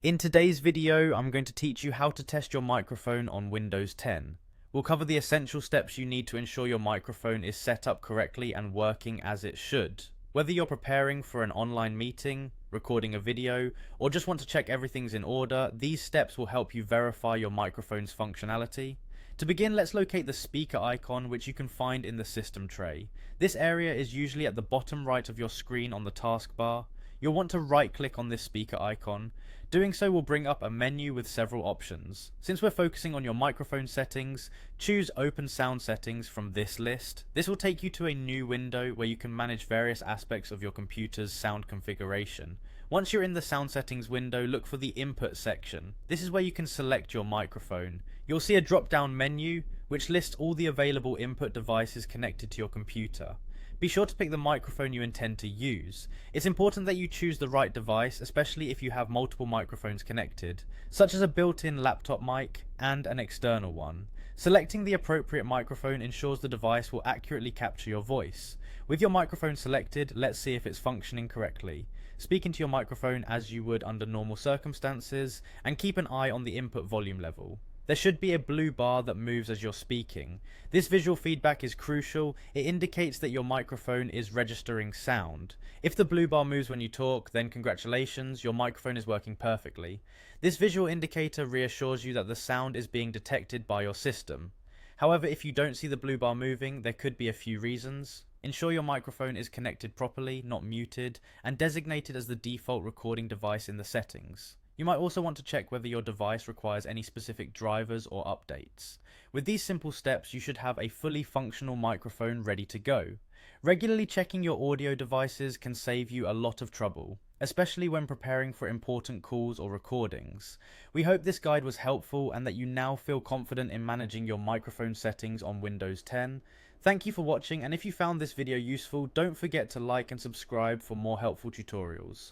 In today's video, I'm going to teach you how to test your microphone on Windows 10. We'll cover the essential steps you need to ensure your microphone is set up correctly and working as it should. Whether you're preparing for an online meeting, recording a video, or just want to check everything's in order, these steps will help you verify your microphone's functionality. To begin, let's locate the speaker icon, which you can find in the system tray. This area is usually at the bottom right of your screen on the taskbar. You'll want to right-click on this speaker icon. Doing so will bring up a menu with several options. Since we're focusing on your microphone settings, choose Open Sound Settings from this list. This will take you to a new window where you can manage various aspects of your computer's sound configuration. Once you're in the sound settings window, look for the input section. This is where you can select your microphone. You'll see a drop-down menu which lists all the available input devices connected to your computer. Be sure to pick the microphone you intend to use. It's important that you choose the right device, especially if you have multiple microphones connected, such as a built-in laptop mic and an external one. Selecting the appropriate microphone ensures the device will accurately capture your voice. With your microphone selected, let's see if it's functioning correctly. Speak into your microphone as you would under normal circumstances, and keep an eye on the input volume level. There should be a blue bar that moves as you're speaking. This visual feedback is crucial. It indicates that your microphone is registering sound. If the blue bar moves when you talk, then congratulations, your microphone is working perfectly. This visual indicator reassures you that the sound is being detected by your system. However, if you don't see the blue bar moving, there could be a few reasons. Ensure your microphone is connected properly, not muted, and designated as the default recording device in the settings. You might also want to check whether your device requires any specific drivers or updates. With these simple steps, you should have a fully functional microphone ready to go. Regularly checking your audio devices can save you a lot of trouble, especially when preparing for important calls or recordings. We hope this guide was helpful and that you now feel confident in managing your microphone settings on Windows 10. Thank you for watching, and if you found this video useful, don't forget to like and subscribe for more helpful tutorials.